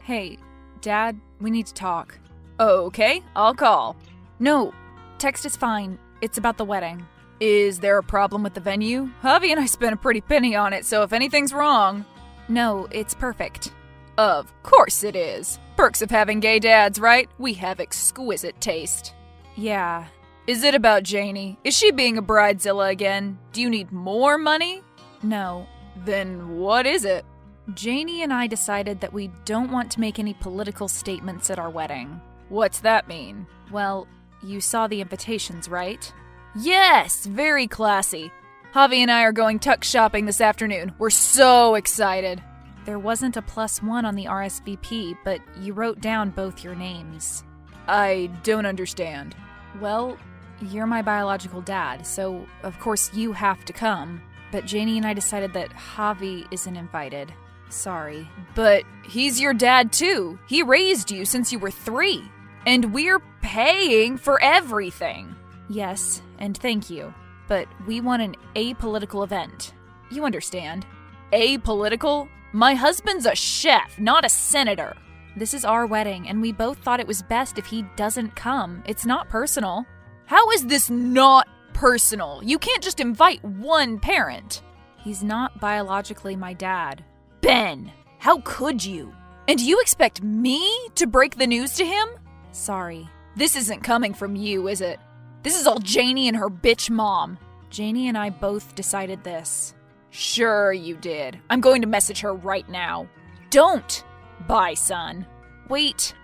Hey, Dad, we need to talk. Okay, I'll call. No, text is fine. It's about the wedding. Is there a problem with the venue? Hubby and I spent a pretty penny on it, so if anything's wrong... No, it's perfect. Of course it is. Perks of having gay dads, right? We have exquisite taste. Yeah. Is it about Janie? Is she being a bridezilla again? Do you need more money? No. Then what is it? Janie and I decided that we don't want to make any political statements at our wedding. What's that mean? Well, you saw the invitations, right? Yes, very classy. Javi and I are going tuck shopping this afternoon. We're so excited. There wasn't a +1 on the RSVP, but you wrote down both your names. I don't understand. Well, you're my biological dad, so of course you have to come. But Janie and I decided that Javi isn't invited. Sorry. But he's your dad too. He raised you since you were 3. And we're paying for everything. Yes, and thank you. But we want an apolitical event. You understand. Apolitical? My husband's a chef, not a senator. This is our wedding, and we both thought it was best if he doesn't come. It's not personal. How is this not personal? You can't just invite one parent. He's not biologically my dad. Ben, how could you? And you expect me to break the news to him? Sorry. This isn't coming from you, is it? This is all Janie and her bitch mom. Janie and I both decided this. Sure you did. I'm going to message her right now. Don't. Bye, son. Wait.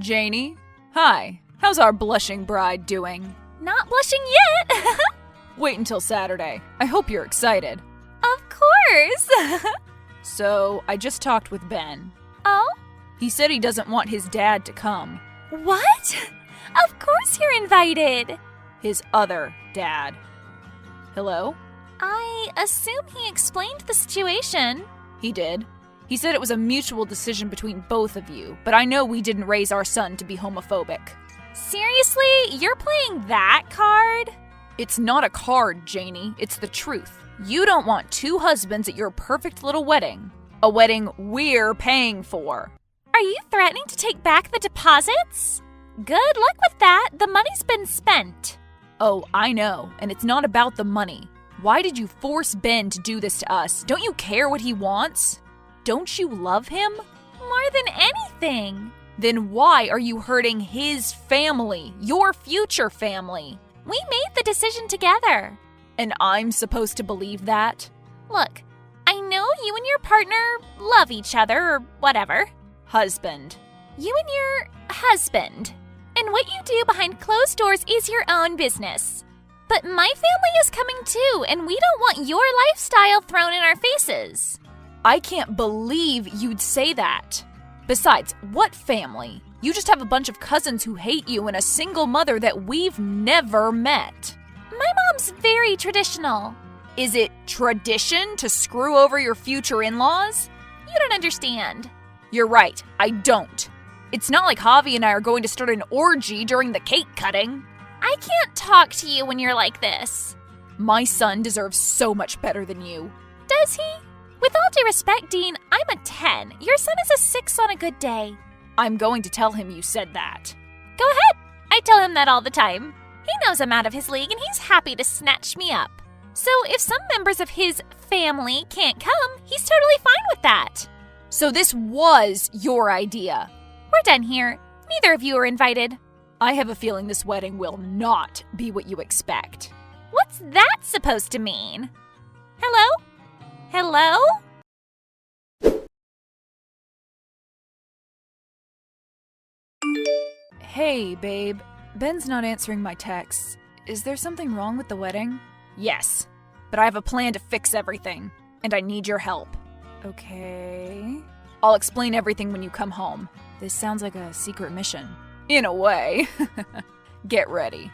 Janie? Hi. How's our blushing bride doing? Not blushing yet! Wait until Saturday. I hope you're excited. Of course! So, I just talked with Ben. Oh? He said he doesn't want his dad to come. What? Of course you're invited! His other dad. Hello? I assume he explained the situation. He did. He said it was a mutual decision between both of you, but I know we didn't raise our son to be homophobic. Seriously? You're playing that card? It's not a card, Janie. It's the truth. You don't want 2 husbands at your perfect little wedding. A wedding we're paying for. Are you threatening to take back the deposits? Good luck with that. The money's been spent. Oh, I know. And it's not about the money. Why did you force Ben to do this to us? Don't you care what he wants? Don't you love him? More than anything. Then why are you hurting his family, your future family? We made the decision together. And I'm supposed to believe that? Look, I know you and your partner love each other or whatever. Husband. You and your husband. And what you do behind closed doors is your own business. But my family is coming too, and we don't want your lifestyle thrown in our faces. I can't believe you'd say that. Besides, what family? You just have a bunch of cousins who hate you and a single mother that we've never met. My mom's very traditional. Is it tradition to screw over your future in-laws? You don't understand. You're right, I don't. It's not like Javi and I are going to start an orgy during the cake cutting. I can't talk to you when you're like this. My son deserves so much better than you. Does he? With all due respect, Dean, I'm a 10. Your son is a 6 on a good day. I'm going to tell him you said that. Go ahead. I tell him that all the time. He knows I'm out of his league and he's happy to snatch me up. So if some members of his family can't come, he's totally fine with that. So this was your idea. We're done here. Neither of you are invited. I have a feeling this wedding will not be what you expect. What's that supposed to mean? Hello? Hello? Hey, babe. Ben's not answering my texts. Is there something wrong with the wedding? Yes, but I have a plan to fix everything, and I need your help. Okay. I'll explain everything when you come home. This sounds like a secret mission. In a way. Get ready.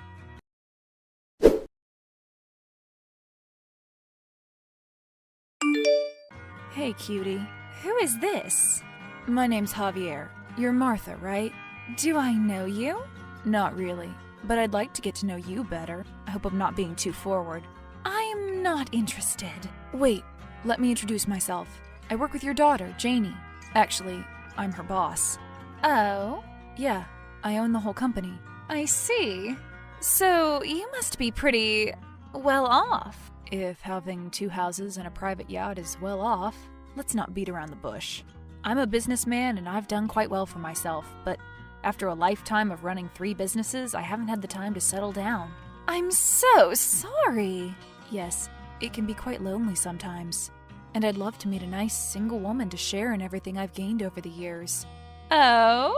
Hey, cutie. Who is this? My name's Javier. You're Martha, right? Do I know you? Not really, but I'd like to get to know you better. I hope I'm not being too forward. I'm I'm not interested. Wait, let me introduce myself. I work with your daughter, Janie. Actually, I'm her boss. Oh? Yeah, I own the whole company. I see. So you must be pretty well off. If having 2 houses and a private yacht is well off, let's not beat around the bush. I'm a businessman and I've done quite well for myself, but after a lifetime of running 3 businesses, I haven't had the time to settle down. I'm so sorry. Yes, it can be quite lonely sometimes. And I'd love to meet a nice single woman to share in everything I've gained over the years. Oh?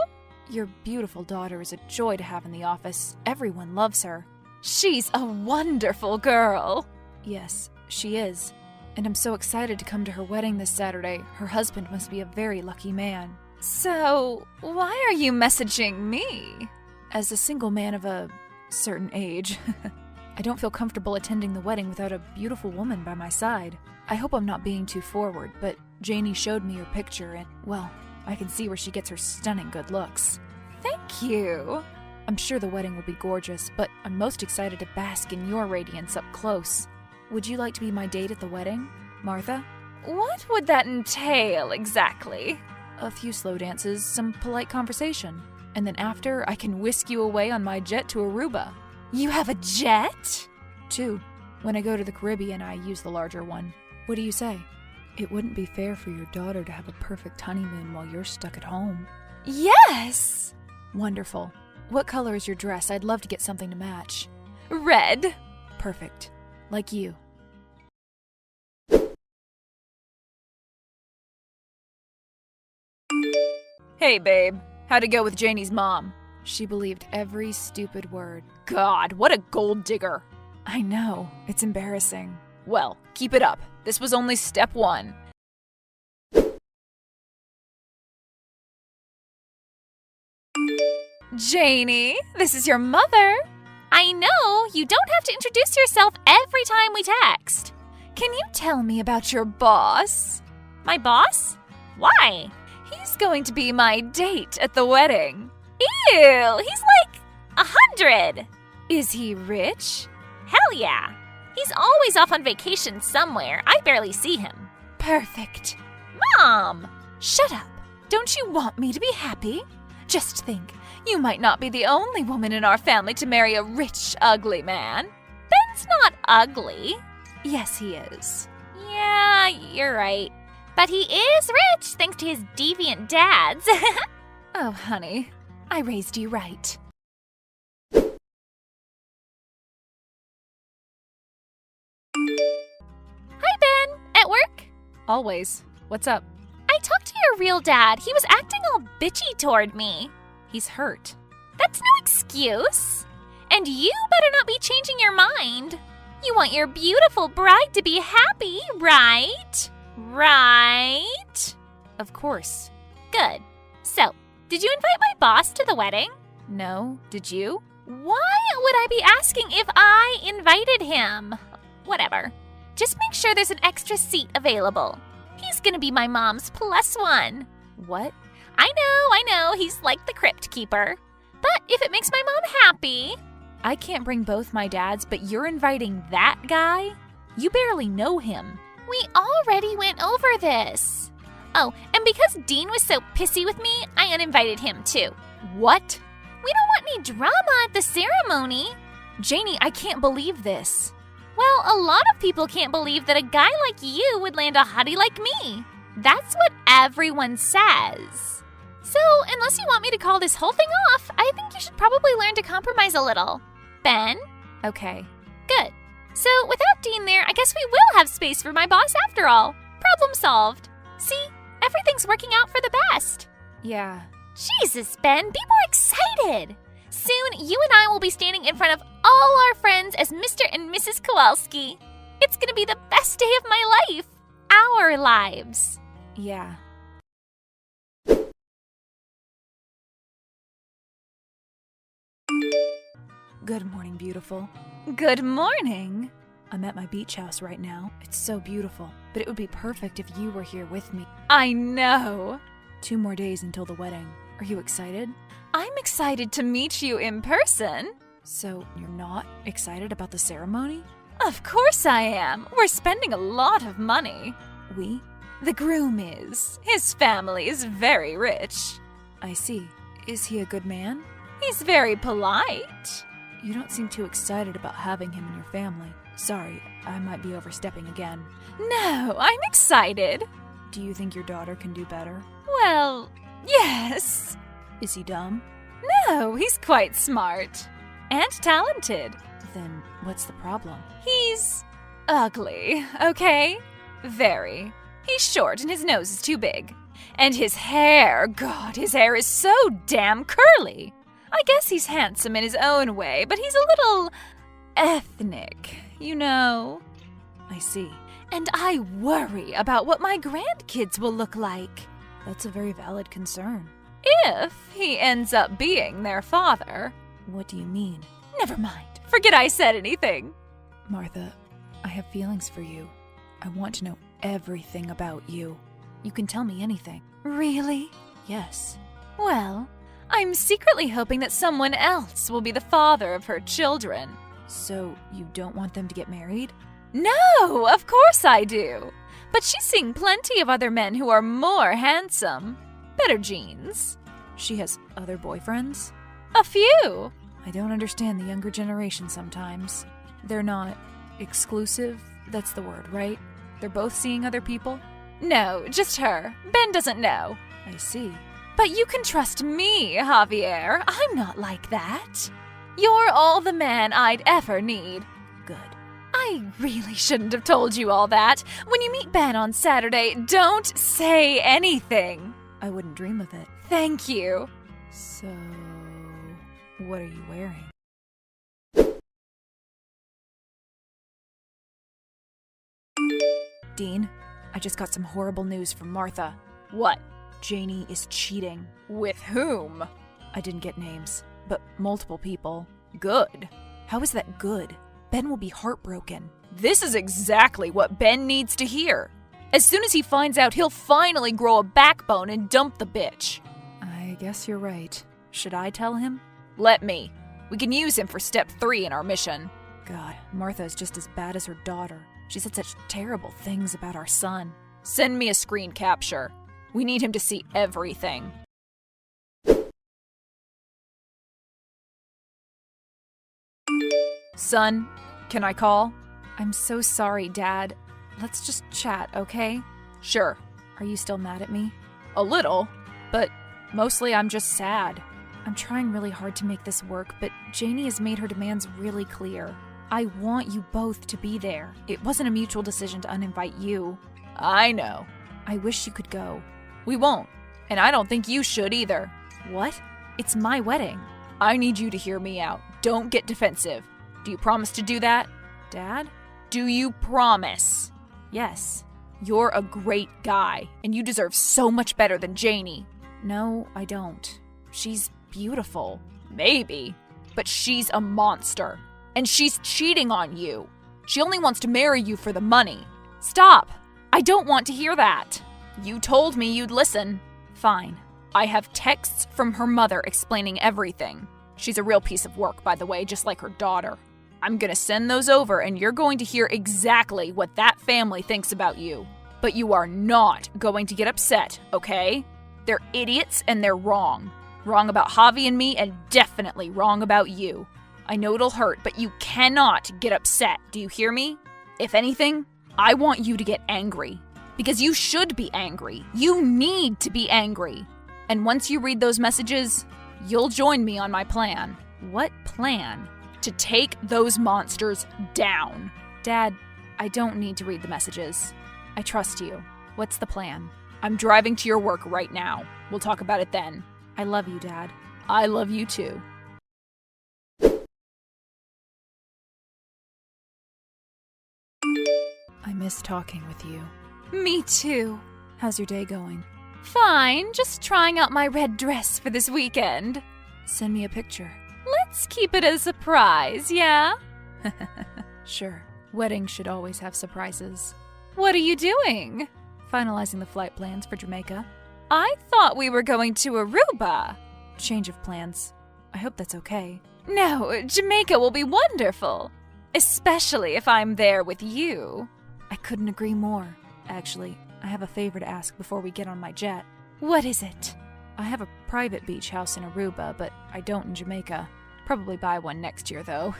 Your beautiful daughter is a joy to have in the office. Everyone loves her. She's a wonderful girl. Yes, she is. And I'm so excited to come to her wedding this Saturday. Her husband must be a very lucky man. So, why are you messaging me? As a single man of a certain age, I don't feel comfortable attending the wedding without a beautiful woman by my side. I hope I'm not being too forward, but Janie showed me her picture and, well, I can see where she gets her stunning good looks. Thank you. I'm sure the wedding will be gorgeous, but I'm most excited to bask in your radiance up close. Would you like to be my date at the wedding, Martha? What would that entail exactly? A few slow dances, some polite conversation, and then after, I can whisk you away on my jet to Aruba. You have a jet? 2. When I go to the Caribbean, I use the larger one. What do you say? It wouldn't be fair for your daughter to have a perfect honeymoon while you're stuck at home. Yes! Wonderful. What color is your dress? I'd love to get something to match. Red. Perfect. Like you. Hey, babe. How'd it go with Janie's mom? She believed every stupid word. God, what a gold digger. I know. It's embarrassing. Well, keep it up. This was only step 1. Janie, this is your mother. I know, you don't have to introduce yourself every time we text. Can you tell me about your boss? My boss? Why? He's going to be my date at the wedding. Ew, he's like 100. Is he rich? Hell yeah. He's always off on vacation somewhere. I barely see him. Perfect. Mom! Shut up. Don't you want me to be happy? Just think, you might not be the only woman in our family to marry a rich, ugly man. Ben's not ugly. Yes, he is. Yeah, you're right. But he is rich thanks to his deviant dads. Oh, honey, I raised you right. Hi, Ben. At work? Always. What's up? I talked to your real dad. He was acting all bitchy toward me. He's hurt. That's no excuse. And you better not be changing your mind. You want your beautiful bride to be happy, right? Right? Of course. Good. So, did you invite my boss to the wedding? No, did you? Why would I be asking if I invited him? Whatever. Just make sure there's an extra seat available. He's gonna be my mom's +1. What? I know, he's like the crypt keeper. But if it makes my mom happy... I can't bring both my dads, but you're inviting that guy? You barely know him. We already went over this. Oh, and because Dean was so pissy with me, I uninvited him too. What? We don't want any drama at the ceremony. Janie, I can't believe this. Well, a lot of people can't believe that a guy like you would land a hottie like me. That's what everyone says. So, unless you want me to call this whole thing off, I think you should probably learn to compromise a little. Ben? Okay. Good. So, without Dean there, I guess we will have space for my boss after all. Problem solved. See? Everything's working out for the best. Yeah. Jesus, Ben, be more excited. Soon, you and I will be standing in front of all our friends as Mr. and Mrs. Kowalski. It's gonna be the best day of my life. Our lives. Yeah. Good morning, beautiful. Good morning. I'm at my beach house right now. It's so beautiful, but it would be perfect if you were here with me. I know. 2 more days until the wedding. Are you excited? I'm excited to meet you in person. So, you're not excited about the ceremony? Of course I am. We're spending a lot of money. We? The groom is. His family is very rich. I see. Is he a good man? He's very polite. You don't seem too excited about having him in your family. Sorry, I might be overstepping again. No, I'm excited. Do you think your daughter can do better? Well, yes. Is he dumb? No, he's quite smart. And talented. Then what's the problem? He's ugly, okay? Very. He's short and his nose is too big. And his hair, God, his hair is so damn curly. I guess he's handsome in his own way, but he's a little ethnic, you know. I see. And I worry about what my grandkids will look like. That's a very valid concern. If he ends up being their father. What do you mean? Never mind. Forget I said anything. Martha, I have feelings for you. I want to know everything about you. You can tell me anything. Really? Yes. Well, I'm secretly hoping that someone else will be the father of her children. So you don't want them to get married? No, of course I do. But she's seen plenty of other men who are more handsome. Better genes. She has other boyfriends? A few. I don't understand the younger generation sometimes. They're not exclusive, that's the word, right? They're both seeing other people? No, just her. Ben doesn't know. I see. But you can trust me, Javier. I'm not like that. You're all the man I'd ever need. Good. I really shouldn't have told you all that. When you meet Ben on Saturday, don't say anything. I wouldn't dream of it. Thank you. So, what are you wearing? Dean, I just got some horrible news from Martha. What? Janie is cheating. With whom? I didn't get names, but multiple people. Good. How is that good? Ben will be heartbroken. This is exactly what Ben needs to hear. As soon as he finds out, he'll finally grow a backbone and dump the bitch. I guess you're right. Should I tell him? Let me. We can use him for step 3 in our mission. God, Martha is just as bad as her daughter. She said such terrible things about our son. Send me a screen capture. We need him to see everything. Son, can I call? I'm so sorry, Dad. Let's just chat, okay? Sure. Are you still mad at me? A little, but mostly I'm just sad. I'm trying really hard to make this work, but Janie has made her demands really clear. I want you both to be there. It wasn't a mutual decision to uninvite you. I know. I wish you could go. We won't, and I don't think you should either. What? It's my wedding. I need you to hear me out. Don't get defensive. Do you promise to do that? Dad? Do you promise? Yes. You're a great guy, and you deserve so much better than Janie. No, I don't. She's beautiful. Maybe, but she's a monster. And she's cheating on you. She only wants to marry you for the money. Stop! I don't want to hear that. You told me you'd listen. Fine. I have texts from her mother explaining everything. She's a real piece of work, by the way, just like her daughter. I'm gonna send those over, and you're going to hear exactly what that family thinks about you. But you are not going to get upset, okay? They're idiots and they're wrong. Wrong about Javi and me, and definitely wrong about you. I know it'll hurt, but you cannot get upset. Do you hear me? If anything, I want you to get angry. Because you should be angry. You need to be angry. And once you read those messages, you'll join me on my plan. What plan? To take those monsters down. Dad, I don't need to read the messages. I trust you. What's the plan? I'm driving to your work right now. We'll talk about it then. I love you, Dad. I love you too. I miss talking with you. Me too. How's your day going? Fine, just trying out my red dress for this weekend. Send me a picture. Let's keep it a surprise, yeah? Sure. Weddings should always have surprises. What are you doing? Finalizing the flight plans for Jamaica. I thought we were going to Aruba. Change of plans. I hope that's okay. No, Jamaica will be wonderful. Especially if I'm there with you. I couldn't agree more. Actually, I have a favor to ask before we get on my jet. What is it? I have a private beach house in Aruba, but I don't in Jamaica. Probably buy one next year, though.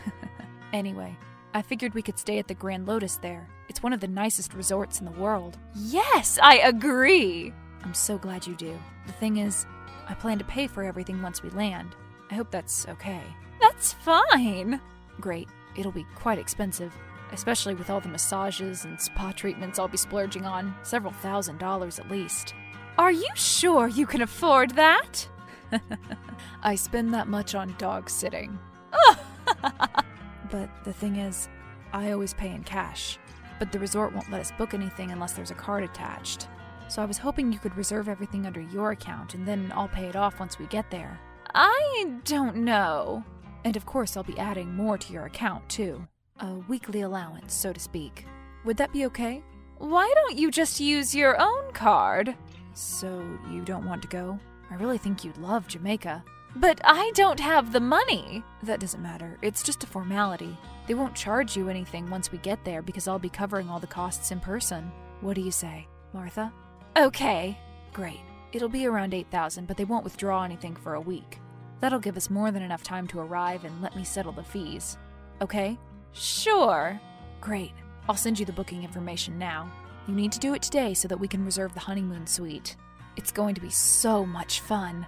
Anyway, I figured we could stay at the Grand Lotus there. It's one of the nicest resorts in the world. Yes, I agree. I'm so glad you do. The thing is, I plan to pay for everything once we land. I hope that's okay. That's fine. Great. It'll be quite expensive, especially with all the massages and spa treatments I'll be splurging on. Several $1,000s at least. Are you sure you can afford that? I spend that much on dog sitting. But the thing is, I always pay in cash. But the resort won't let us book anything unless there's a card attached. So I was hoping you could reserve everything under your account, and then I'll pay it off once we get there. I don't know. And of course, I'll be adding more to your account, too. A weekly allowance, so to speak. Would that be okay? Why don't you just use your own card? So you don't want to go? I really think you'd love Jamaica. But I don't have the money. That doesn't matter. It's just a formality. They won't charge you anything once we get there because I'll be covering all the costs in person. What do you say, Martha? Okay. Great. It'll be around $8,000, but they won't withdraw anything for a week. That'll give us more than enough time to arrive and let me settle the fees. Okay? Sure. Great. I'll send you the booking information now. You need to do it today so that we can reserve the honeymoon suite. It's going to be so much fun.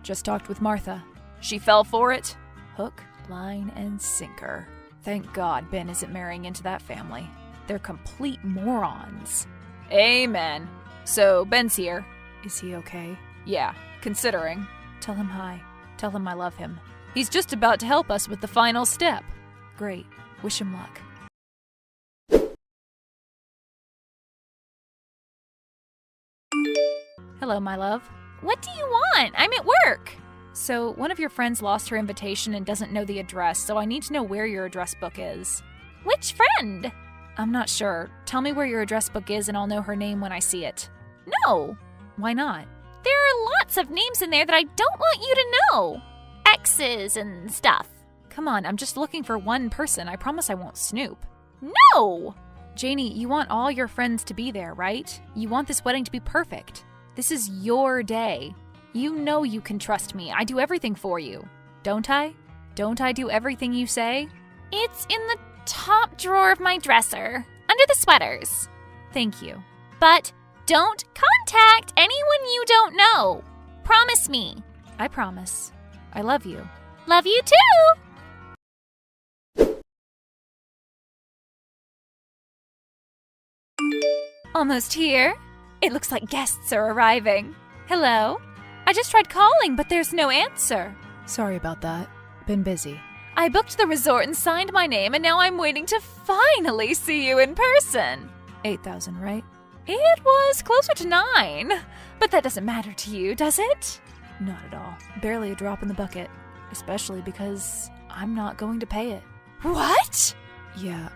Just talked with Martha. She fell for it? Hook, line, and sinker. Thank God Ben isn't marrying into that family. They're complete morons. Amen. So, Ben's here. Is he okay? Yeah, considering. Tell him hi. Tell him I love him. He's just about to help us with the final step. Great. Wish him luck. Hello, my love. What do you want? I'm at work. So, one of your friends lost her invitation and doesn't know the address, so I need to know where your address book is. Which friend? I'm not sure. Tell me where your address book is and I'll know her name when I see it. No. Why not? There are lots of names in there that I don't want you to know. Exes and stuff. Come on, I'm just looking for one person. I promise I won't snoop. No! Janie, you want all your friends to be there, right? You want this wedding to be perfect. This is your day. You know you can trust me. I do everything for you. Don't I? Don't I do everything you say? It's in the top drawer of my dresser, under the sweaters. Thank you. But don't contact anyone you don't know. Promise me. I promise. I love you. Love you too! Almost here. It looks like guests are arriving. Hello? I just tried calling, but there's no answer. Sorry about that. Been busy. I booked the resort and signed my name, and now I'm waiting to finally see you in person. 8,000, right? It was closer to 9. But that doesn't matter to you, does it? Not at all. Barely a drop in the bucket. Especially because I'm not going to pay it. What? Yeah,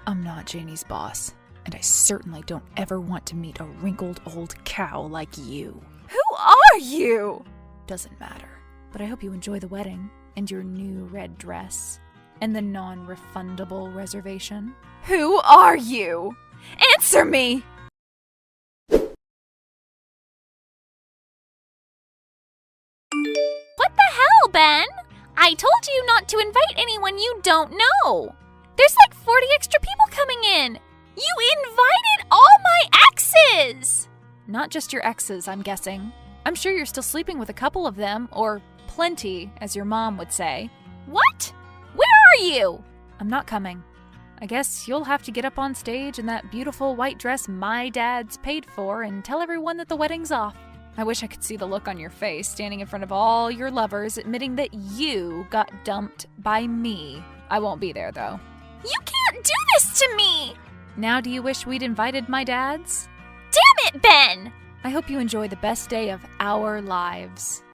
I'm not Janie's boss. And I certainly don't ever want to meet a wrinkled old cow like you. Who are you? Doesn't matter. But I hope you enjoy the wedding, and your new red dress, and the non-refundable reservation. Who are you? Answer me! What the hell, Ben? I told you not to invite anyone you don't know. There's like 40 extra people coming in. You invited all my exes! Not just your exes, I'm guessing. I'm sure you're still sleeping with a couple of them, or plenty, as your mom would say. What? Where are you? I'm not coming. I guess you'll have to get up on stage in that beautiful white dress my dad's paid for and tell everyone that the wedding's off. I wish I could see the look on your face standing in front of all your lovers admitting that you got dumped by me. I won't be there, though. You can't do this to me! Now do you wish we'd invited my dads? Damn it, Ben! I hope you enjoy the best day of our lives.